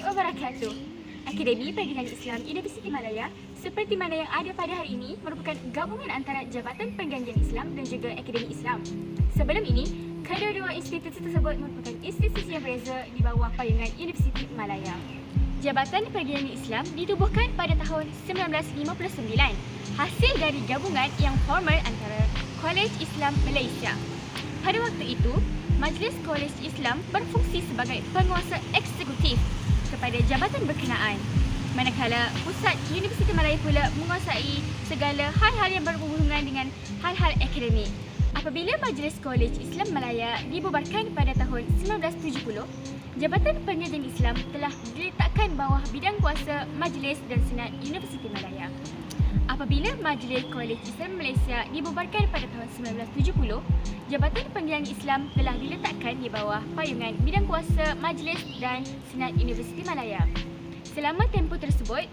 wabarakatuh. Akademi Pengajian Islam Universiti Malaya seperti mana yang ada pada hari ini merupakan gabungan antara Jabatan Pengajian Islam dan juga Akademi Islam. Sebelum ini, kedua-dua institusi tersebut merupakan institusi yang berbeza di bawah payungan Universiti Malaya. Jabatan Pengajian Islam ditubuhkan pada tahun 1959 hasil dari gabungan yang formal antara Kolej Islam Malaysia. Pada waktu itu, Majlis Kolej Islam berfungsi sebagai penguasa eksekutif kepada jabatan berkenaan, manakala Pusat Universiti Malaya pula menguasai segala hal-hal yang berhubungan dengan hal-hal akademik. Apabila Majlis Kolej Islam Malaya dibubarkan pada tahun 1970, Jabatan Pengajian Islam telah diletakkan bawah bidang kuasa Majlis dan Senat Universiti Malaya. Apabila Majlis Kolej Islam Malaysia dibubarkan pada tahun 1970, Jabatan Pengajian Islam telah diletakkan di bawah payungan bidang kuasa Majlis dan Senat Universiti Malaya. Selama tempoh tersebut,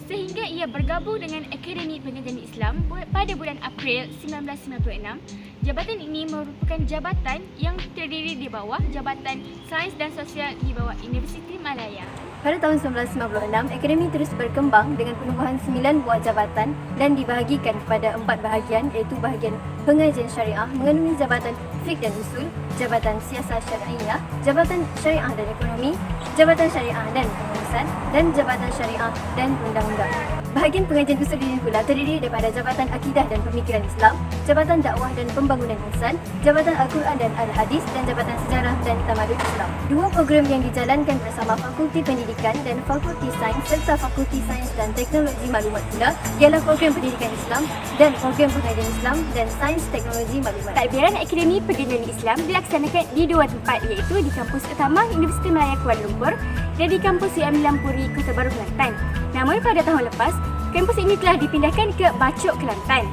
sehingga ia bergabung dengan Akademi Pengajian Islam pada bulan April 1996, jabatan ini merupakan jabatan yang terdiri di bawah Jabatan Sains dan Sosial di bawah Universiti Malaya. Pada tahun 1996, Akademi terus berkembang dengan penumbuhan 9 buah jabatan dan dibahagikan kepada 4 bahagian, iaitu bahagian pengajian syariah mengandungi Jabatan Fiqh dan Usul, Jabatan Siasat Syariah, Jabatan Syariah dan Ekonomi, Jabatan Syariah dan Pengurusan, dan Jabatan Syariah dan Undang-Undang. Bahagian pengajian usul ini pula terdiri daripada Jabatan Akidah dan Pemikiran Islam, Jabatan Dakwah dan Pembangunan Insan, Jabatan Al-Quran dan Al-Hadis, dan Jabatan Sejarah dan Tamadun Islam. Dua program yang dijalankan bersama Fakulti Pendidikan dan Fakulti Sains serta Fakulti Sains dan Teknologi Maklumat pula ialah program Pendidikan Islam dan program Pengajian Islam dan Sains Teknologi Maklumat. Takbiran Akademi Pengajian Islam dilaksanakan di dua tempat, iaitu di kampus utama Universiti Malaya Kuala Lumpur dan di kampus UM Lampuri, Kota Baru, Kelantan. Namun pada tahun lepas, kampus ini telah dipindahkan ke Bacok, Kelantan.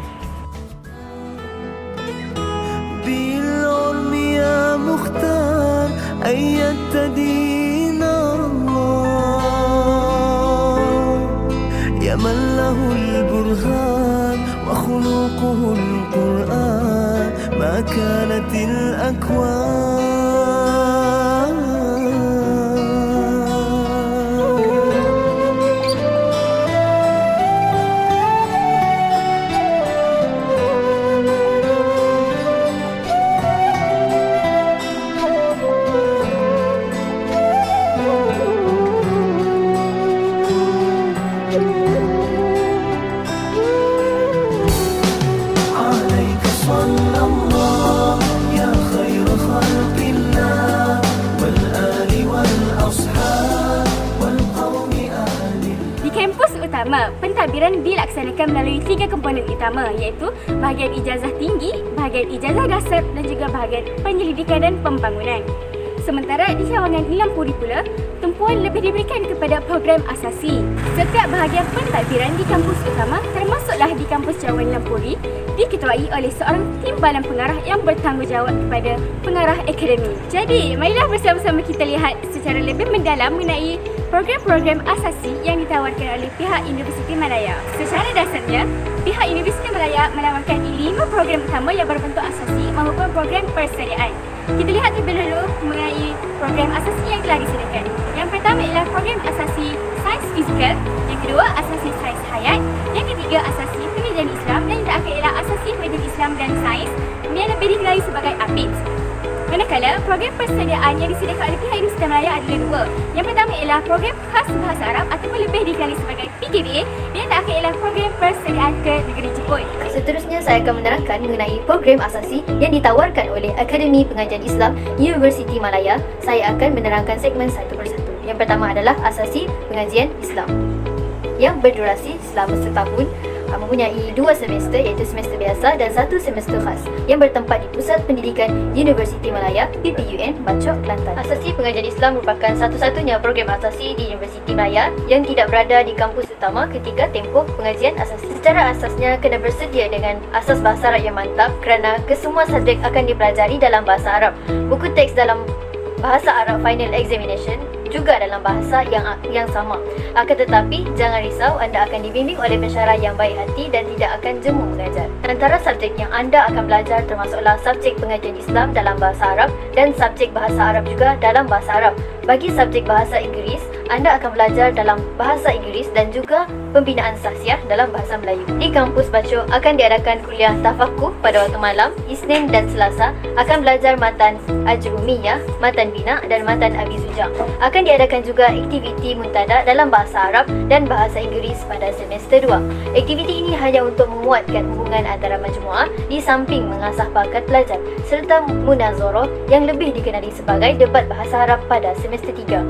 بالعلم يا مختار أيدت دين الله يا من له البرهان وخلقه القرآن ما كانت الأكوان Pentadbiran dilaksanakan melalui 3 komponen utama, iaitu bahagian ijazah tinggi, bahagian ijazah dasar dan juga bahagian penyelidikan dan pembangunan. Sementara di kawangan Nilampuri pula, tumpuan lebih diberikan kepada program asasi. Setiap bahagian pentadbiran di kampus utama, termasuklah di kampus Cawangan Nilampuri, diketuai oleh seorang timbalan pengarah yang bertanggungjawab kepada pengarah akademi. Jadi, marilah bersama-sama kita lihat secara lebih mendalam mengenai program-program asasi yang ditawarkan oleh pihak Universiti Malaya. Secara dasarnya, pihak Universiti Malaya menawarkan 5 program utama yang berbentuk asasi maupun program persediaan. Kita lihat terlebih dahulu mengenai program asasi yang telah disediakan. Yang pertama ialah program asasi sains fizikal, yang kedua asasi sains hayat, yang ketiga asasi pengajian Islam, dan yang terakhir ialah asasi pengajian Islam dan sains yang lebih dikenali sebagai APIS. Manakala program persediaan yang disediakan oleh pihak Universiti Malaya adalah 2. Yang pertama ialah program khas bahasa Arab ataupun lebih dikenali sebagai PKBA, dan yang terakhir ialah program persediaan ke negeri Jepun. Seterusnya saya akan menerangkan mengenai program asasi yang ditawarkan oleh Akademi Pengajian Islam Universiti Malaya. Saya akan menerangkan segmen satu persatu. Yang pertama adalah asasi pengajian Islam yang berdurasi selama setahun, mempunyai 2 semester, iaitu semester biasa dan 1 semester khas yang bertempat di Pusat Pendidikan Universiti Malaya PPUN Bacok, Kelantan. Asasi Pengajian Islam merupakan satu-satunya program asasi di Universiti Malaya yang tidak berada di kampus utama ketika tempoh pengajian asasi. Secara asasnya kena bersedia dengan asas bahasa Arab yang mantap kerana kesemua subjek akan dipelajari dalam bahasa Arab. Buku teks dalam bahasa Arab Final Examination juga dalam bahasa yang sama. Akan tetapi, jangan risau, anda akan dibimbing oleh pensyarah yang baik hati dan tidak akan jemu mengajar. Antara subjek yang anda akan belajar termasuklah subjek pengajian Islam dalam bahasa Arab dan subjek bahasa Arab juga dalam bahasa Arab. Bagi subjek bahasa Inggeris, anda akan belajar dalam bahasa Inggeris dan juga pembinaan sahsiah dalam bahasa Melayu. Di kampus Bacok akan diadakan kuliah tafakuh pada waktu malam, Isnin dan Selasa akan belajar matan Ajrumiyah, matan Bina dan matan Abi Zujah. Akan diadakan juga aktiviti muntada dalam bahasa Arab dan bahasa Inggeris pada semester 2. Aktiviti ini hanya untuk menguatkan hubungan antara majmuah di samping mengasah bakat pelajar serta munazarah yang lebih dikenali sebagai debat bahasa Arab pada semester 3.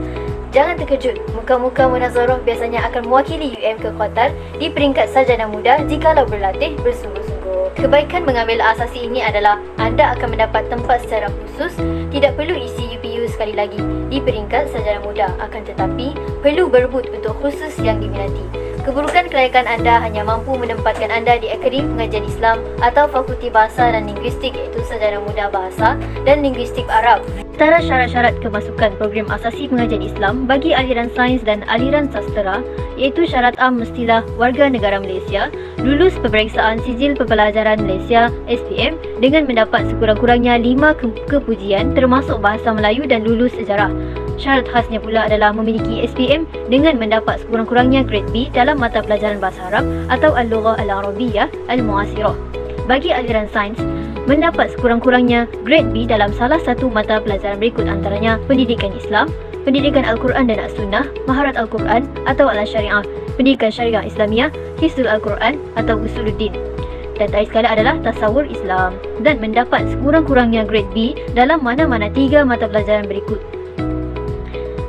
Jangan terkejut, muka-muka munazarah biasanya akan mewakili UM ke Qatar di peringkat sarjana muda jikalau berlatih bersungguh-sungguh. Kebaikan mengambil asasi ini adalah anda akan mendapat tempat secara khusus, tidak perlu isi UPU sekali lagi di peringkat sarjana muda, akan tetapi perlu berebut untuk khusus yang diminati. Keburukan kelayakan anda hanya mampu menempatkan anda di Akademi Pengajian Islam atau Fakulti Bahasa dan Linguistik iaitu Sarjana Muda Bahasa dan Linguistik Arab. Antara syarat-syarat kemasukan program asasi pengajian Islam bagi aliran sains dan aliran sastera iaitu syarat am mestilah warga negara Malaysia, lulus peperiksaan sijil pembelajaran Malaysia SPM dengan mendapat sekurang-kurangnya 5 kepujian termasuk bahasa Melayu dan lulus sejarah. Syarat khasnya pula adalah memiliki SPM dengan mendapat sekurang-kurangnya grade B dalam mata pelajaran bahasa Arab atau Al-Lughah Al-Arabiyyah Al-Mu'asirah. Bagi aliran sains, mendapat sekurang-kurangnya grade B dalam salah satu mata pelajaran berikut antaranya pendidikan Islam, pendidikan Al-Quran dan As-Sunnah, maharat Al-Quran atau Al-Syariah, pendidikan Syariah Islamiyah, Hifzul Al-Quran atau Usuluddin. Dan terakhir sekali adalah tasawur Islam dan mendapat sekurang-kurangnya grade B dalam mana-mana 3 mata pelajaran berikut.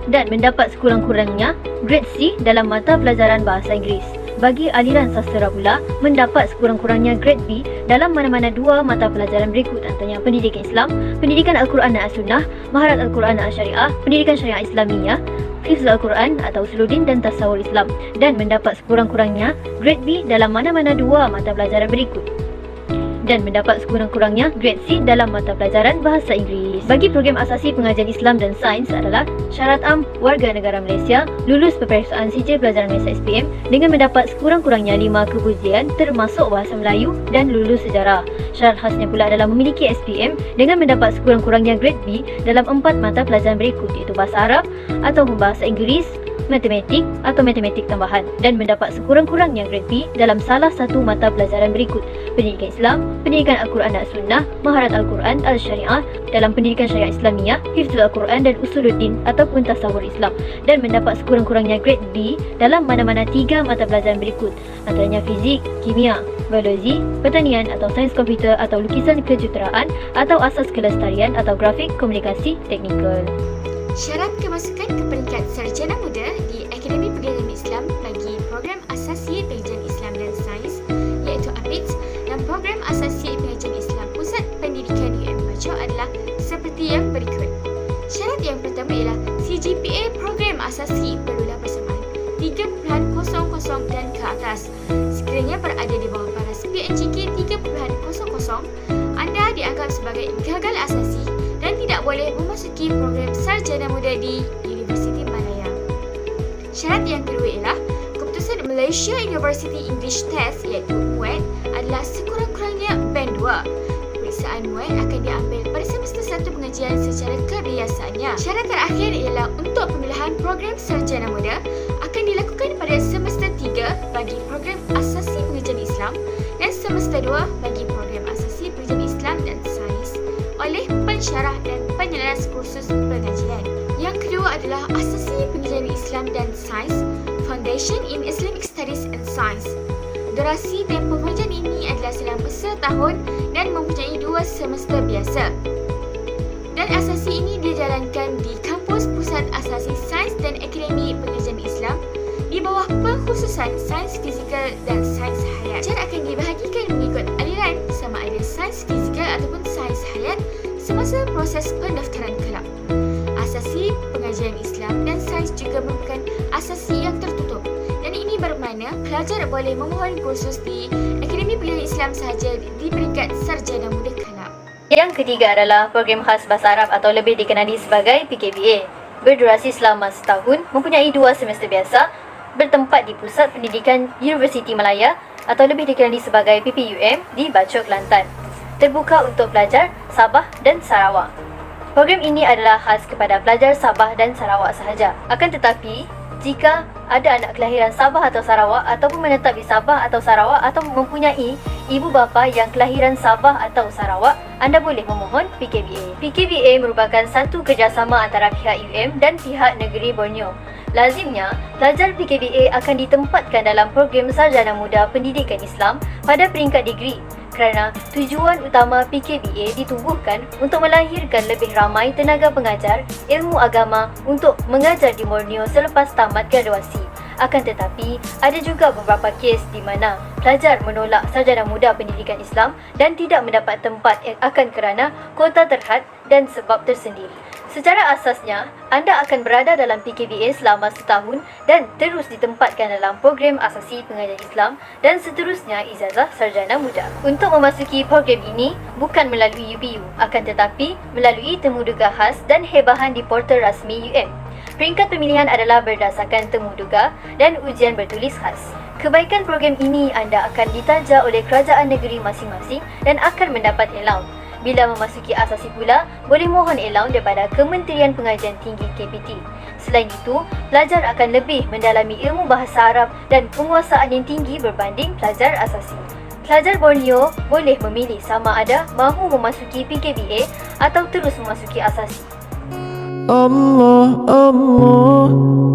Dan mendapat sekurang-kurangnya grade C dalam mata pelajaran bahasa Inggeris. Bagi aliran sastera pula, mendapat sekurang-kurangnya grade B dalam mana-mana 2 mata pelajaran berikut antaranya pendidikan Islam, pendidikan Al-Quran dan As-Sunnah, maharat Al-Quran dan Al-Syariah, pendidikan Syariah Islamiyah, Hifzul Al-Quran atau Usuluddin dan tasawur Islam, dan mendapat sekurang-kurangnya grade B dalam mana-mana 2 mata pelajaran berikut. Dan mendapat sekurang-kurangnya grade C dalam mata pelajaran bahasa Inggeris. Bagi program asasi pengajian Islam dan sains adalah syarat am warga negara Malaysia, lulus peperiksaan sijil pelajaran Malaysia SPM dengan mendapat sekurang-kurangnya 5 kepujian termasuk bahasa Melayu dan lulus sejarah. Syarat khasnya pula adalah memiliki SPM dengan mendapat sekurang-kurangnya grade B dalam 4 mata pelajaran berikut iaitu bahasa Arab atau bahasa Inggeris, matematik atau matematik tambahan, dan mendapat sekurang-kurangnya grade B dalam salah satu mata pelajaran berikut pendidikan Islam, pendidikan Al-Quran dan Sunnah, maharat Al-Quran Al-Syariah dalam pendidikan Syariah Islamiyah, Hifzul Al-Quran dan Usuluddin ataupun tasawur Islam, dan mendapat sekurang-kurangnya grade B dalam mana-mana 3 mata pelajaran berikut antaranya fizik, kimia, biologi, pertanian atau sains komputer atau lukisan kejuruteraan atau asas kelestarian atau grafik komunikasi teknikal. Syarat kemasukan ke peringkat sarjana muda di Akademi Pengajian Islam bagi program asasi pengajian Islam dan sains iaitu APITS dan program asasi pengajian Islam Pusat Pendidikan UM Bacok adalah seperti yang berikut. Syarat yang pertama ialah CGPA program asasi perlulah bersamaan 3.00 dan ke atas. Sekiranya berada di bawah paras PNGK 3.00, anda dianggap sebagai gagal asasi dan tidak boleh memasuki program sarjana muda di Universiti Malaya. Syarat yang kedua ialah keputusan Malaysia University English Test iaitu MUET adalah sekurang-kurangnya band 2. Peperiksaan MUET akan diambil pada semester 1 pengajian secara kebiasaannya. Syarat terakhir ialah untuk pemilihan program sarjana muda akan dilakukan pada semester 3 bagi program asasi pengajian Islam dan semester 2 bagi program asasi pengajian Islam dan sains oleh pensyarah dan penyelaras kursus pengajian. Yang kedua adalah asasi pengajian Islam dan sains, Foundation in Islamic Studies and Science. Durasi tempoh pengajian ini adalah selama setahun dan mempunyai 2 semester biasa. Dan asasi ini dijalankan di kampus Pusat Asasi Sains dan Akademi Pengajian Islam di bawah pengkhususan sains fizikal dan sains hayat. Cara akan dibahagikan mengikut aliran sama ada sains fizikal ataupun sains hayat semasa proses pendaftaran kelab. Asasi pengajian Islam dan sains juga merupakan asasi yang tertutup dan ini bermakna pelajar boleh memohon kursus di Akademi Pengajian Islam sahaja di peringkat sarjana muda kelab. Yang ketiga adalah program khas bahasa Arab atau lebih dikenali sebagai PKBA. Berdurasi selama setahun, mempunyai 2 semester biasa, bertempat di Pusat Pendidikan Universiti Malaya atau lebih dikenali sebagai PPUM di Bacok, Kelantan. Terbuka untuk pelajar Sabah dan Sarawak. Program ini adalah khas kepada pelajar Sabah dan Sarawak sahaja. Akan tetapi, jika ada anak kelahiran Sabah atau Sarawak ataupun menetap di Sabah atau Sarawak atau mempunyai ibu bapa yang kelahiran Sabah atau Sarawak, anda boleh memohon PKBA. PKBA merupakan satu kerjasama antara pihak UM dan pihak negeri Borneo. Lazimnya, pelajar PKBA akan ditempatkan dalam program Sarjana Muda Pendidikan Islam pada peringkat degree kerana tujuan utama PKBA ditubuhkan untuk melahirkan lebih ramai tenaga pengajar ilmu agama untuk mengajar di Borneo selepas tamat graduasi. Akan tetapi, ada juga beberapa kes di mana pelajar menolak Sarjana Muda Pendidikan Islam dan tidak mendapat tempat akan kerana kuota terhad dan sebab tersendiri. Secara asasnya, anda akan berada dalam PKBA selama setahun dan terus ditempatkan dalam program asasi pengajian Islam dan seterusnya ijazah sarjana muda. Untuk memasuki program ini, bukan melalui UPU, akan tetapi melalui temuduga khas dan hebahan di portal rasmi UM. Peringkat pemilihan adalah berdasarkan temuduga dan ujian bertulis khas. Kebaikan program ini anda akan ditaja oleh kerajaan negeri masing-masing dan akan mendapat allowance. Bila memasuki asasi pula, boleh mohon allowance daripada Kementerian Pengajian Tinggi KPT. Selain itu, pelajar akan lebih mendalami ilmu bahasa Arab dan penguasaan yang tinggi berbanding pelajar asasi. Pelajar Borneo boleh memilih sama ada mahu memasuki PKBA atau terus memasuki asasi. Allah Allah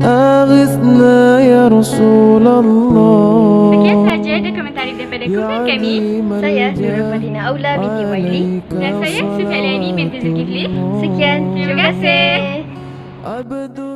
aghithna ya Rasulullah. Sekian sahaja dokumentari daripada kumpulan kami. Saya Nurul Fadina Aula binti Waili. Dan saya Sufiani binti Zulkifli. Sekian, terima kasih. Abdul